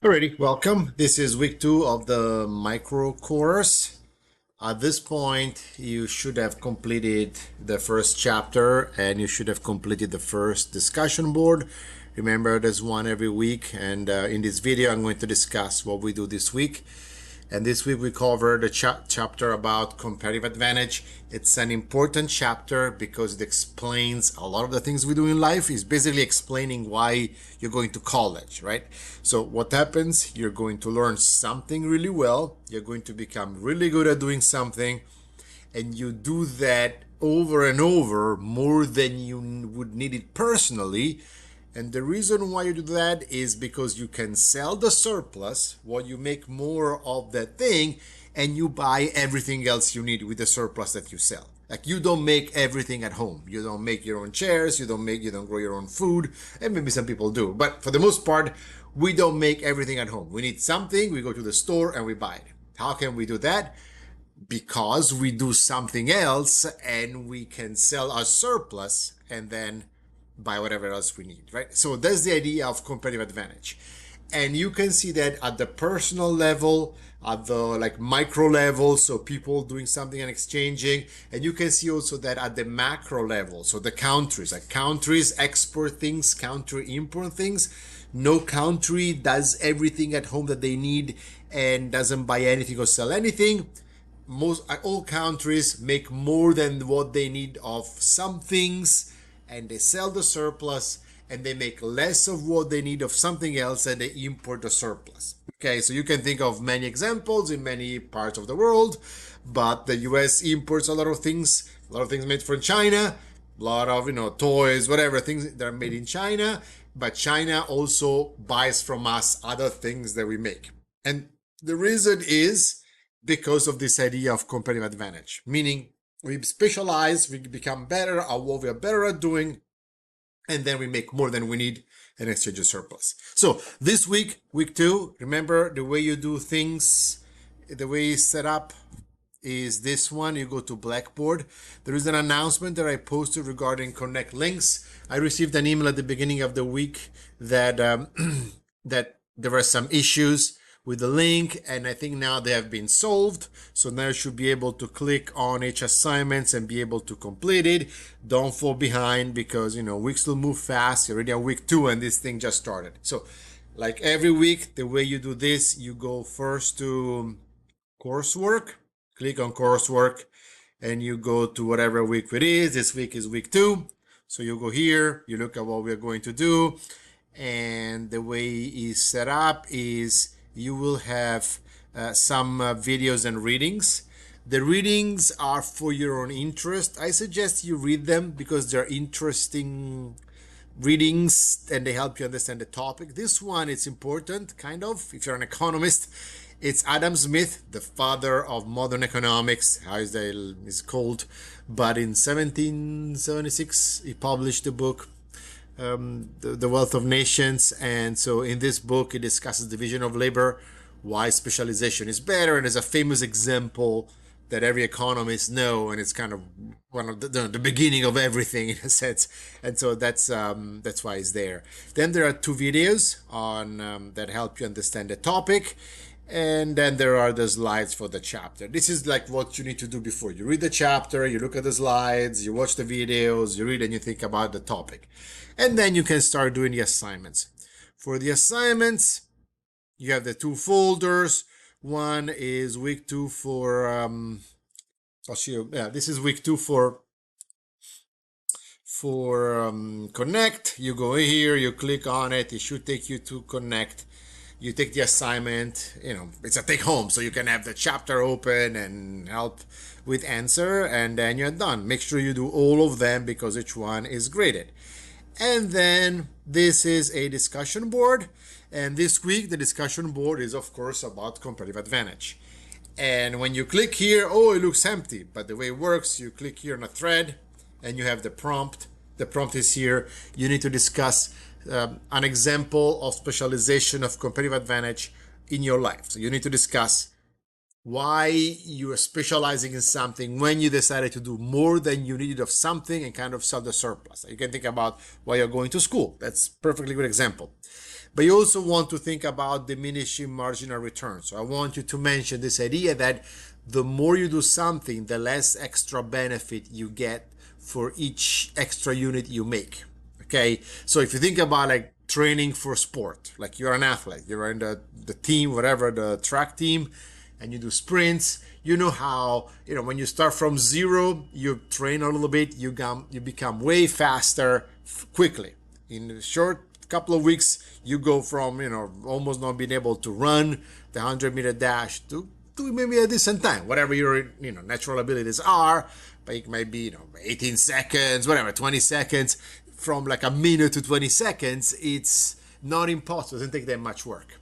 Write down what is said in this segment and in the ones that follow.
Alrighty, welcome. This is week 2 of the micro course. At this point, you should have completed the first chapter and you should have completed the first discussion board. Remember, there's one every week, and in this video, I'm going to discuss what we do this week. And this week we covered a chapter about competitive advantage. It's an important chapter because it explains a lot of the things we do in life. It's basically explaining why you're going to college, right? So what happens? You're going to learn something really well. You're going to become really good at doing something. And you do that over and over more than you would need it personally. And the reason why you do that is because you can sell the surplus, what you make more of that thing, and you buy everything else you need with the surplus that you sell. Like, you don't make everything at home. You don't make your own chairs, you don't grow your own food, and maybe some people do. But for the most part, we don't make everything at home. We need something, we go to the store and we buy it. How can we do that? Because we do something else and we can sell our surplus and then buy whatever else we need, right? So that's the idea of competitive advantage. And you can see that at the personal level, at the micro level, so people doing something and exchanging. And you can see also that at the macro level, so the countries, like countries export things, country import things. No country does everything at home that they need and doesn't buy anything or sell anything. All countries make more than what they need of some things, and they sell the surplus, and they make less of what they need of something else, and they import the surplus. Okay, so you can think of many examples in many parts of the world, but the US imports a lot of things made from China, a lot of, toys, whatever, things that are made in China, but China also buys from us other things that we make. And the reason is because of this idea of competitive advantage, meaning we specialize, we become better at what we are better at doing, and then we make more than we need and exchange a surplus. So this week, week 2, remember the way you do things, the way you set up is this one. You go to Blackboard. There is an announcement that I posted regarding Connect Links. I received an email at the beginning of the week that that there were some issues with the link, and I think now they have been solved. So now you should be able to click on each assignments and be able to complete it. Don't fall behind, because weeks will move fast. You're already on week 2 and this thing just started. So like every week, the way you do this, you go first to coursework, click on coursework, and you go to whatever week it is. This week is week 2. So you go here, you look at what we're going to do, and the way it's set up is you will have some videos and readings. The readings are for your own interest. I suggest you read them because they're interesting readings and they help you understand the topic. This one, it's important, kind of, if you're an economist. It's Adam Smith, the father of modern economics, how is called. But in 1776, he published the book, the Wealth of Nations. And so in this book, he discusses division of labor, why specialization is better, and there's a famous example that every economist know, and it's kind of one of the beginning of everything in a sense. And so that's why it's there. Then there are 2 videos on that help you understand the topic. And then there are the slides for the chapter. This is like what you need to do before. You read the chapter, you look at the slides, you watch the videos, you read and you think about the topic. And then you can start doing the assignments. For the assignments, you have the 2 folders. One is week 2 for, I'll show you, this is week 2 for Connect. You go here, you click on it, it should take you to Connect. You take the assignment, it's a take home, so you can have the chapter open and help with answer, and then you're done. Make sure you do all of them because each one is graded. And then this is a discussion board. And this week, the discussion board is, of course, about competitive advantage. And when you click here, oh, it looks empty. But the way it works, you click here on a thread and you have the prompt. The prompt is here. You need to discuss an example of specialization of competitive advantage in your life. So you need to discuss why you are specializing in something, when you decided to do more than you needed of something and kind of sell the surplus. You can think about why you're going to school. That's a perfectly good example. But you also want to think about diminishing marginal return. So I want you to mention this idea that the more you do something, the less extra benefit you get for each extra unit you make. Okay, so if you think about like training for sport, like you're an athlete, you're in the team, whatever, the track team, and you do sprints, you know how, when you start from zero, you train a little bit, you become way faster quickly. In a short couple of weeks, you go from, almost not being able to run the 100-meter dash to maybe a decent time, whatever your, natural abilities are, but it might be, 18 seconds, whatever, 20 seconds. From like a minute to 20 seconds, it's not impossible. It doesn't take that much work.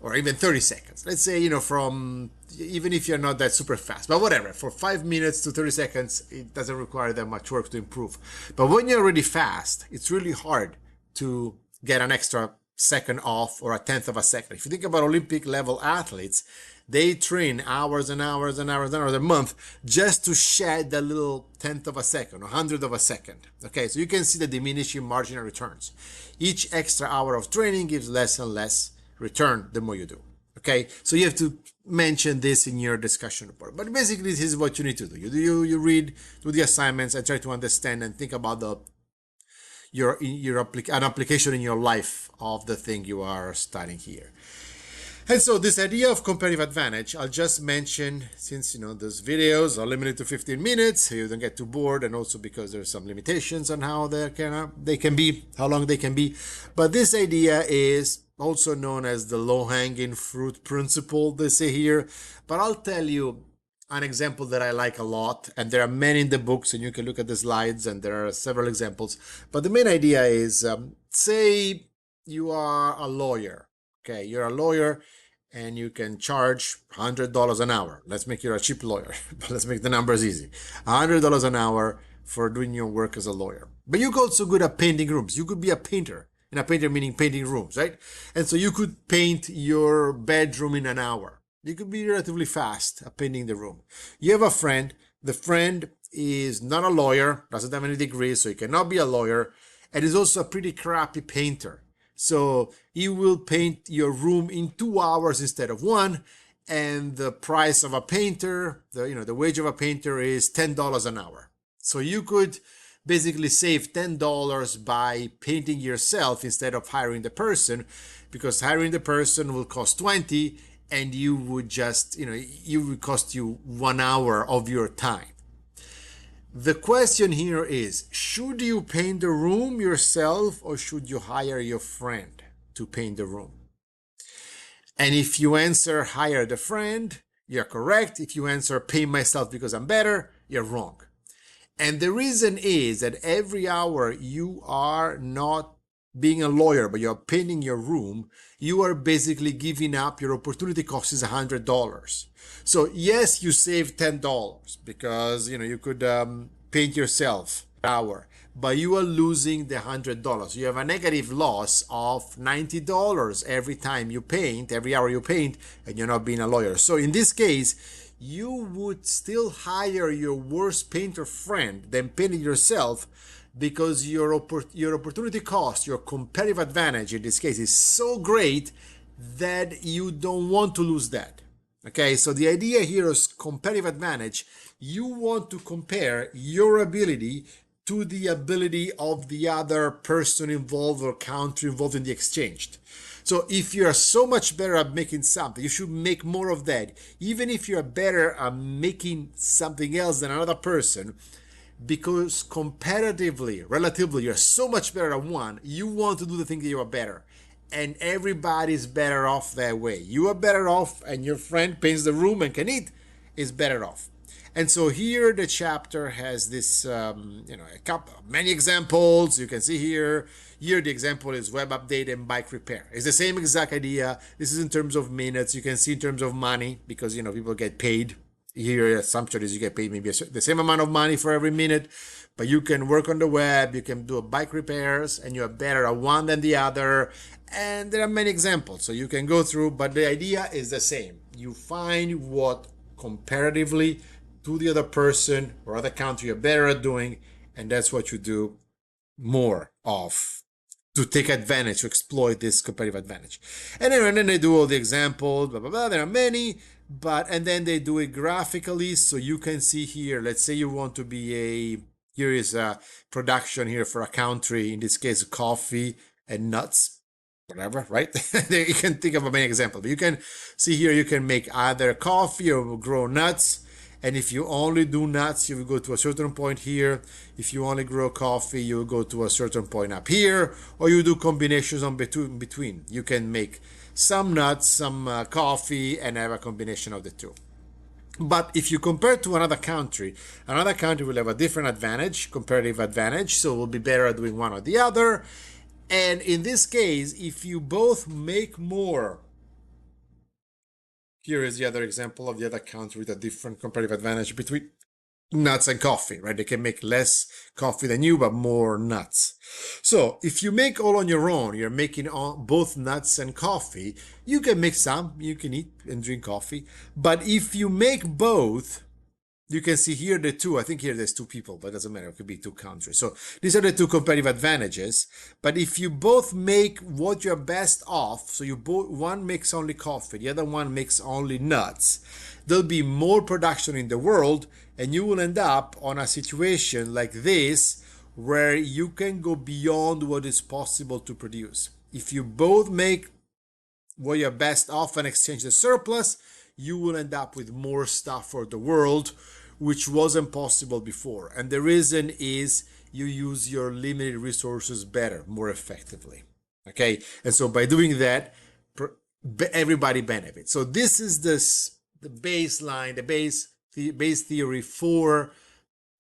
Or even 30 seconds. Let's say, from, even if you're not that super fast, but whatever, for 5 minutes to 30 seconds, it doesn't require that much work to improve. But when you're already fast, it's really hard to get an extra second off or a tenth of a second. If you think about Olympic level athletes, they train hours and hours and hours and hours a month just to shed that little tenth of a second, or hundredth of a second. Okay, so you can see the diminishing marginal returns. Each extra hour of training gives less and less return the more you do. Okay, so you have to mention this in your discussion report. But basically, this is what you need to do. You read, do the assignments, and try to understand and think about an application in your life of the thing you are studying here. And so this idea of competitive advantage, I'll just mention, since those videos are limited to 15 minutes, so you don't get too bored, and also because there's some limitations on how they can be, how long they can be. But this idea is also known as the low-hanging fruit principle, they say here. But I'll tell you an example that I like a lot, and there are many in the books, and you can look at the slides, and there are several examples. But the main idea is, say you are a lawyer. Okay, you're a lawyer and you can charge $100 an hour. Let's make you a cheap lawyer, but let's make the numbers easy. $100 an hour for doing your work as a lawyer. But you're also good at painting rooms. You could be a painter. And a painter meaning painting rooms, right? And so you could paint your bedroom in an hour. You could be relatively fast at painting the room. You have a friend. The friend is not a lawyer, doesn't have any degrees, so he cannot be a lawyer, and is also a pretty crappy painter. So he will paint your room in 2 hours instead of 1, and the price of a painter, the wage of a painter is $10 an hour. So you could basically save $10 by painting yourself instead of hiring the person, because hiring the person will cost 20, and you would just, it would cost you 1 hour of your time. The question here is, should you paint the room yourself, or should you hire your friend to paint the room? And if you answer hire the friend, you're correct. If you answer paint myself because I'm better, you're wrong. And the reason is that every hour you are not being a lawyer, but you're painting your room, you are basically giving up. Your opportunity cost is $100. So yes, you save $10 because you could paint yourself an hour, but you are losing the $100. You have a negative loss of $90 every time you paint, every hour you paint, and you're not being a lawyer. So in this case, you would still hire your worst painter friend than painting yourself, because your opportunity cost, your competitive advantage in this case, is so great that you don't want to lose that. Okay, so the idea here is competitive advantage. You want to compare your ability to the ability of the other person involved or country involved in the exchange. So if you are so much better at making something, you should make more of that. Even if you are better at making something else than another person, because comparatively, relatively, you're so much better at one, you want to do the thing that you are better. And everybody's better off that way. You are better off, and your friend paints the room and can eat, is better off. And so here the chapter has this, many examples. You can see here the example is web update and bike repair. It's the same exact idea. This is in terms of minutes. You can see in terms of money, because, people get paid. Here, the assumption is you get paid maybe the same amount of money for every minute, but you can work on the web, you can do bike repairs, and you're better at one than the other. And there are many examples, so you can go through, but the idea is the same. You find what comparatively to the other person or other country you're better at doing, and that's what you do more of. to take advantage, to exploit this competitive advantage. And then they do all the examples, blah, blah, blah. There are many, and then they do it graphically. So you can see here, let's say you want to be here is a production here for a country, in this case, coffee and nuts, whatever, right? You can think of many examples, but you can see here, you can make either coffee or grow nuts. And if you only do nuts, you will go to a certain point here. If you only grow coffee, you will go to a certain point up here, or you do combinations on between. You can make some nuts, some coffee, and have a combination of the two. But if you compare to another country will have a different advantage, comparative advantage, so it will be better at doing one or the other. And in this case, if you both make more, here is the other example of the other country with a different comparative advantage between nuts and coffee, right? They can make less coffee than you, but more nuts. So if you make all on your own, you're making both nuts and coffee, you can make some, you can eat and drink coffee. But if you make both, you can see here the two. I think here there's two people, but it doesn't matter. It could be two countries. So these are the two competitive advantages. But if you both make what you're best off, so one makes only coffee, the other one makes only nuts, there'll be more production in the world, and you will end up on a situation like this where you can go beyond what is possible to produce. If you both make what you're best off and exchange the surplus, you will end up with more stuff for the world, which wasn't possible before. And the reason is you use your limited resources better, more effectively. Okay, and so by doing that, everybody benefits. So this is the baseline, the base theory for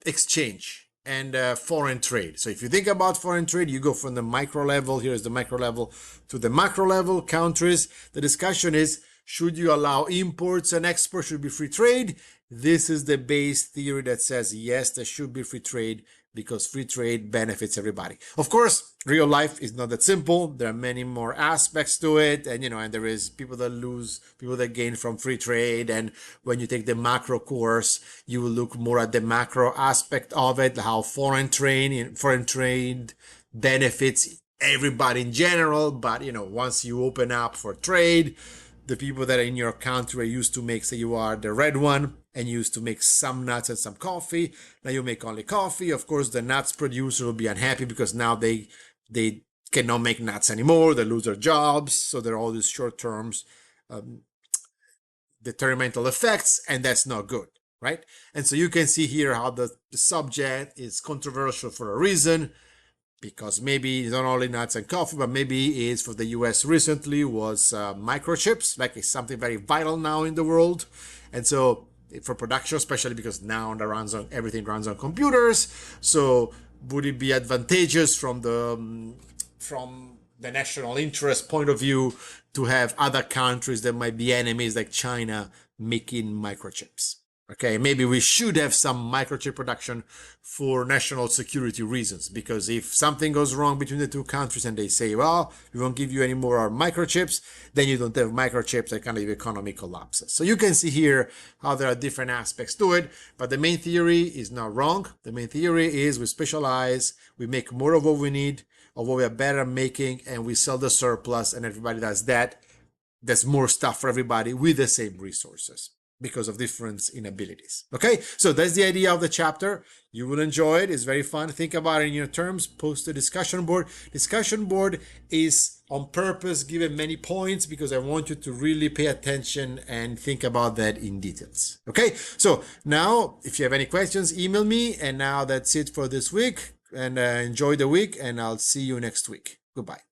exchange and foreign trade. So if you think about foreign trade, you go from the micro level, here's the micro level, to the macro level, countries. The discussion is, should you allow imports and exports? Should be free trade? This is the base theory that says, yes, there should be free trade because free trade benefits everybody. Of course, real life is not that simple. There are many more aspects to it. And, and there is people that lose, people that gain from free trade. And when you take the macro course, you will look more at the macro aspect of it, how foreign trade benefits everybody in general. But, once you open up for trade, the people that are in your country are used to make, say you are the red one, and used to make some nuts and some coffee. Now you make only coffee. Of course, the nuts producer will be unhappy because now they cannot make nuts anymore. They lose their jobs. So there are all these short-term detrimental effects, and that's not good, right? And so you can see here how the subject is controversial for a reason, because maybe not only nuts and coffee, but maybe it's for the US recently was microchips, like it's something very vital now in the world. And so for production, especially because now everything runs on computers. So would it be advantageous from the national interest point of view to have other countries that might be enemies like China making microchips? Okay, maybe we should have some microchip production for national security reasons, because if something goes wrong between the two countries and they say, well, we won't give you any more microchips, then you don't have microchips, that kind of economy collapses. So you can see here how there are different aspects to it, but the main theory is not wrong. The main theory is we specialize, we make more of what we need, of what we are better at making, and we sell the surplus, and everybody does that. There's more stuff for everybody with the same resources, because of difference in abilities. Okay, so that's the idea of the chapter. You will enjoy it. It's very fun. Think about it in your terms. Post the discussion board. Discussion board is on purpose given many points because I want you to really pay attention and think about that in details. Okay, so now if you have any questions, email me. And now that's it for this week. And enjoy the week, and I'll see you next week. Goodbye.